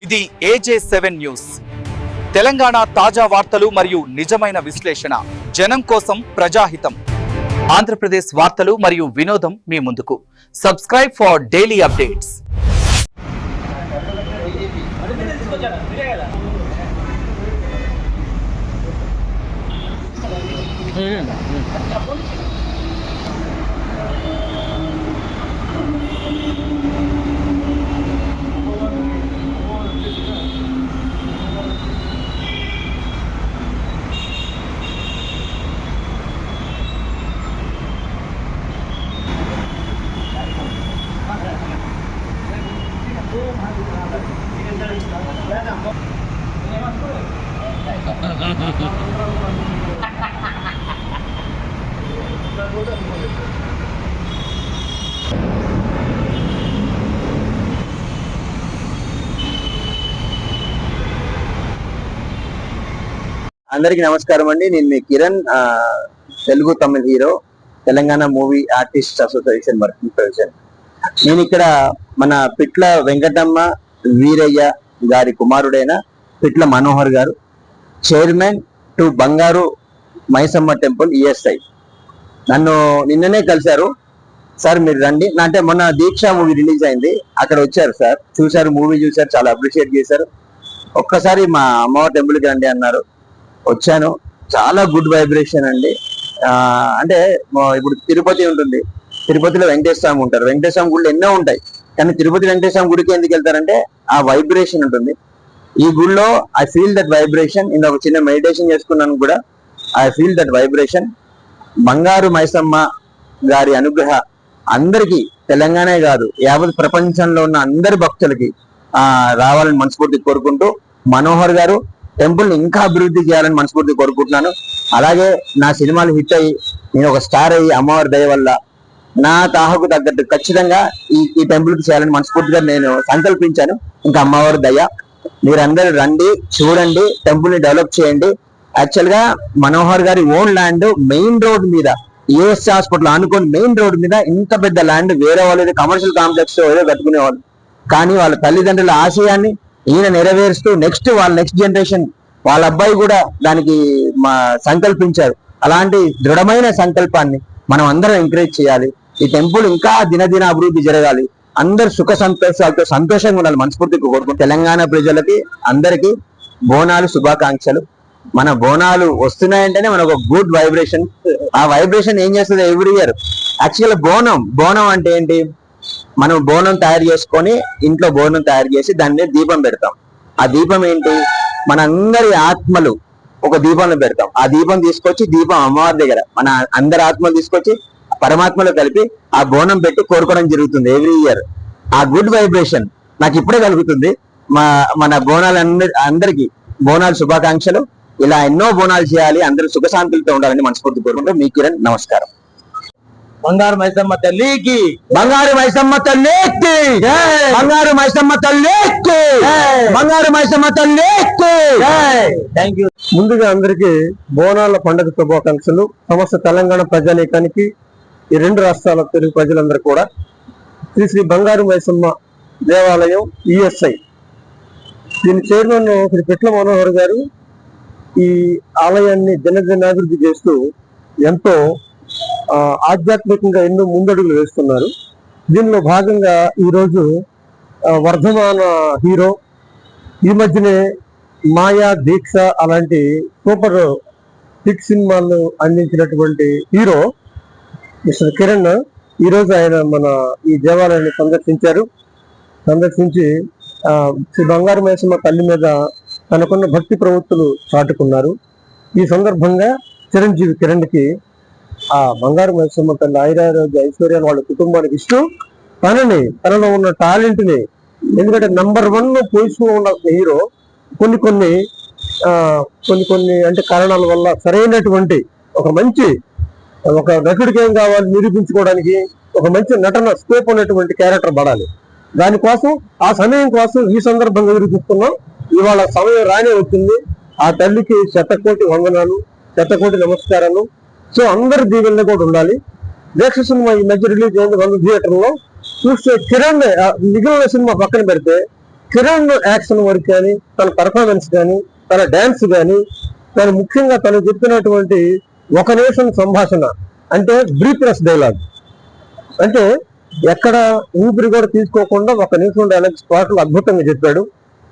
ఇది AJ7 news. Telangana తాజా వార్తలు మరియు నిజమైన విశ్లేషణ. జనం కోసం ప్రజాహితం. ఆంధ్రప్రదేశ్ వార్తలు మరియు వినోదం మీ ముందుకు. Subscribe for daily updates. అందరికి నమస్కారం అండి. నేను మీ Kiran, Telugu Tamil hero, Telangana movie artist association working president. నేను ఇక్కడ మన పిట్ల వెంకటమ్మ వీరయ్య గారి కుమారుడైన పిట్ల మనోహర్ గారు, చైర్మన్ టు బంగారు మైసమ్మ టెంపుల్ ESI. నన్ను నిన్ననే కలిశారు. సార్ మీరు రండి అంటే మొన్న దీక్ష మూవీ రిలీజ్ అయింది, అక్కడ వచ్చారు సార్, చూశారు, మూవీ చూశారు, చాలా అప్రిషియేట్ చేశారు. ఒక్కసారి మా అమ్మవారి టెంపుల్కి రండి అన్నారు. వచ్చాను. చాలా గుడ్ వైబ్రేషన్ అండి. అంటే ఇప్పుడు తిరుపతి ఉంటుంది, తిరుపతిలో వెంకటేశ్వర స్వామి ఉంటారు, వెంకటేశ్వర స్వామి గుళ్ళు ఎన్నో ఉంటాయి, కానీ తిరుపతి వెంకటేశ్వర స్వామి గుడికి ఎందుకు వెళ్తారంటే ఆ వైబ్రేషన్ ఉంటుంది. ఈ గుడిలో ఐ ఫీల్ దట్ వైబ్రేషన్. ఇంత ఒక చిన్న మెడిటేషన్ చేసుకున్నాను కూడా, ఐ ఫీల్ దట్ వైబ్రేషన్. బంగారు మైసమ్మ గారి అనుగ్రహ అందరికీ, తెలంగాణే కాదు యావత్ ప్రపంచంలో ఉన్న అందరి భక్తులకి రావాలని మనస్ఫూర్తి కోరుకుంటూ, మనోహర్ గారు టెంపుల్ ఇంకా అభివృద్ధి చేయాలని మనస్ఫూర్తి కోరుకుంటున్నాను. అలాగే నా సినిమాలు హిట్ అయ్యి నేను ఒక స్టార్ అయ్యి అమ్మవారి దయ వల్ల నా తాహకు తగ్గట్టు ఖచ్చితంగా ఈ టెంపుల్ కి చేయాలని మనస్ఫూర్తిగా నేను సంకల్పించాను. ఇంకా అమ్మవారి దయ. మీరందరూ రండి, చూడండి, టెంపుల్ ని డెవలప్ చేయండి. యాక్చువల్ గా మనోహర్ గారి ఓన్ ల్యాండ్ మెయిన్ రోడ్ మీద, ESI హాస్పిటల్ అనుకోని మెయిన్ రోడ్ మీద ఇంత పెద్ద ల్యాండ్ వేరే వాళ్ళు కమర్షియల్ కాంప్లెక్స్ ఏదో కట్టుకునేవాళ్ళు, కానీ వాళ్ళ తల్లిదండ్రుల ఆశయాన్ని ఈయన నెరవేరుస్తూ నెక్స్ట్ జనరేషన్ వాళ్ళ అబ్బాయి కూడా దానికి సంకల్పించారు. అలాంటి దృఢమైన సంకల్పాన్ని మనం అందరం ఎంకరేజ్ చేయాలి. ఈ టెంపుల్ ఇంకా దినదిన అభివృద్ధి జరగాలి. అందరు సుఖ సంతోషాలతో సంతోషంగా ఉండాలి మనస్ఫూర్తిగా కోరుకుంటాం. తెలంగాణ ప్రజలకి అందరికీ బోనాలు శుభాకాంక్షలు. మన బోనాలు వస్తున్నాయంటేనే మనకు ఒక గుడ్ వైబ్రేషన్. ఆ వైబ్రేషన్ ఏం చేస్తుంది ఎవ్రీ ఇయర్. యాక్చువల్ బోనం అంటే ఏంటి? మనం బోనం తయారు చేసుకొని ఇంట్లో బోనం తయారు చేసి దాన్ని దీపం పెడతాం. ఆ దీపం ఏంటి? మన అందరి ఆత్మలు ఒక దీపంలో పెడతాం. ఆ దీపం తీసుకొచ్చి అమ్మవారి దగ్గర మన అందరి ఆత్మలు తీసుకొచ్చి పరమాత్మలో కలిపి ఆ బోనం పెట్టి కోరుకోవడం జరుగుతుంది ఎవ్రీ ఇయర్. ఆ గుడ్ వైబ్రేషన్ నాకు ఇప్పుడే కలుగుతుంది. మన అందరికి బోనాలు శుభాకాంక్షలు. ఇలా ఎన్నో బోనాలు చేయాలి, అందరూ సుఖశాంతులతో ఉండాలని మనస్ఫూర్తి కోరుకుంటూ మీ కిరణ్, నమస్కారం. బంగారు మైసమ్మ తల్లికి, బంగారు మైసమ్మ తల్లికి, బంగారు మైసమ్మ తల్లికి, బంగారు మైసమ్మ తల్లికి. Thank you. ముందుగా అందరికీ బోనాల పండుగ శుభాకాంక్షలు. సమస్త తెలంగాణ ప్రజానీకానికి, ఈ రెండు రాష్ట్రాల తెలుగు ప్రజలందరూ కూడా శ్రీ బంగారు మైసమ్మ దేవాలయం ESI దీని చైర్మన్ శ్రీ పిట్ల మనోహర్ గారు ఈ ఆలయాన్ని దినదినాభివృద్ధి చేస్తూ ఎంతో ఆధ్యాత్మికంగా ఎన్నో ముందడుగులు వేస్తున్నారు. దీనిలో భాగంగా ఈరోజు వర్ధమాన హీరో, ఈ మధ్యనే మాయా, దీక్ష అలాంటి సూపర్ హిట్ సినిమాలు అందించినటువంటి హీరో మిస్టర్ కిరణ్ ఈరోజు ఆయన మన ఈ దేవాలయాన్ని సందర్శించి శ్రీ బంగారు మైసమ్మ తల్లి మీద తనకున్న భక్తి ప్రవృత్తులు చాటుకున్నారు. ఈ సందర్భంగా చిరంజీవి కిరణ్కి ఆ బంగారు మైసమ్మ తల్లి ఆయురారోగ్య ఐశ్వర్యాలు వాళ్ళ కుటుంబానికి ఇష్టం. తనలో ఉన్న టాలెంట్ ని, ఎందుకంటే నంబర్ 1 పొజిషన్ లో ఉన్న హీరో కొన్ని అంటే కారణాల వల్ల సరైనటువంటి ఒక నటుడికి ఏం కావాలి నిరూపించుకోవడానికి ఒక మంచి నటన స్కోప్ ఉన్నటువంటి క్యారెక్టర్ పడాలి. దానికోసం ఆ సమయం కోసం ఈ సందర్భంగా నిరూపిస్తున్నాం. ఇవాళ సమయం రానే వచ్చింది. ఆ తల్లికి శతకోటి వందనాలు, శతకోటి నమస్కారాలు. సో అందరి దీవెనలో కూడా ఉండాలి. దీక్ష సినిమా ఈ మధ్య రిలీజ్ అయింది 100 థియేటర్లో. చూస్తే కిరణ్ మిగిలిన సినిమా పక్కన పెడితే కిరణ్ యాక్షన్ వర్క్ కానీ, తన పర్ఫార్మెన్స్ కానీ, తన డాన్స్ కానీ, తను ముఖ్యంగా తను చెప్పినటువంటి ఒక నిమిషం సంభాషణ అంటే బ్రీత్లెస్ డైలాగ్, అంటే ఎక్కడ ఊపిరి కూడా తీసుకోకుండా ఒక నిమిషం డైలాగ్ స్పాట్లు అద్భుతంగా చెప్పాడు.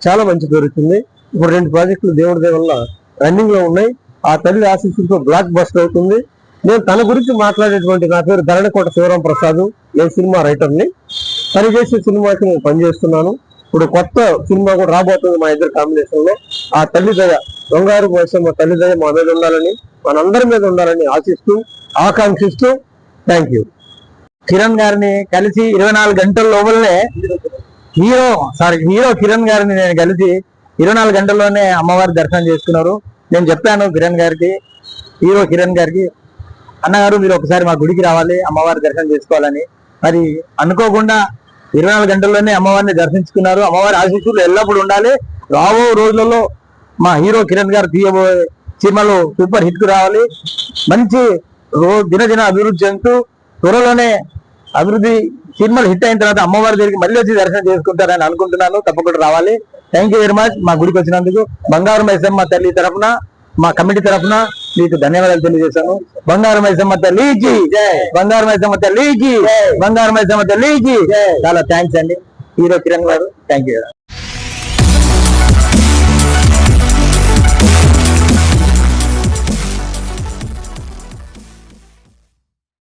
చాలా మంచి పేరుతుంది. ఇప్పుడు 2 ప్రాజెక్టులు దేవుడి దయ వల్ల రన్నింగ్ లో ఉన్నాయి. ఆ తల్లి ఆశీస్సులతో బ్లాక్ బస్టర్ అవుతుంది. నేను తన గురించి మాట్లాడేటువంటి, నా పేరు ధరణికోట శివరాం ప్రసాద్, నేను సినిమా రైటర్ని. తను చేసే సినిమాకి నేను పనిచేస్తున్నాను. ఇప్పుడు కొత్త సినిమా కూడా రాబోతుంది మా ఇద్దరు కాంబినేషన్ లో. ఆ తల్లి దయ, బంగారు మైసమ్మ తల్లి దయ మా మీద ఉండాలని, మనందరి మీద ఉండాలని ఆశిస్తూ, ఆకాంక్షిస్తూ థ్యాంక్ యూ. కిరణ్ గారిని కలిసి 24 గంటల లోపలనే హీరో కిరణ్ గారిని నేను కలిసి 24 గంటల్లోనే అమ్మవారి దర్శనం చేసుకున్నారు. నేను చెప్పాను హీరో కిరణ్ గారికి, అన్నగారు మీరు ఒకసారి మా గుడికి రావాలి, అమ్మవారి దర్శనం చేసుకోవాలని. మరి అనుకోకుండా 24 గంటల్లోనే అమ్మవారిని దర్శించుకున్నారు. అమ్మవారి ఆశీస్సులు ఎల్లప్పుడూ ఉండాలి. రాబో రోజులలో మా హీరో కిరణ్ గారు తీయబోయే సినిమాలు సూపర్ హిట్ కు రావాలి. మంచి దినదిన అభివృద్ధి చెందుతూ త్వరలోనే అభివృద్ధి సినిమాలు హిట్ అయిన తర్వాత అమ్మవారి దగ్గరికి మళ్ళీ వచ్చి దర్శనం చేసుకుంటారని అనుకుంటున్నాను. తప్పకుండా రావాలి. Thank you very much. మా గుడికి వచ్చినందుకు బంగారు మైసమ్మ తల్లి తరఫున, మా కమిటీ తరఫున మీకు ధన్యవాదాలు తెలియజేశాను. బంగారు మైసమ్మ తల్లికి, బంగారు మైసమ్మ తల్లికి, బంగారు మైసమ్మ తల్లికి చాలా థ్యాంక్స్ అండి హీరో కిరణ్ గారు. Thank you.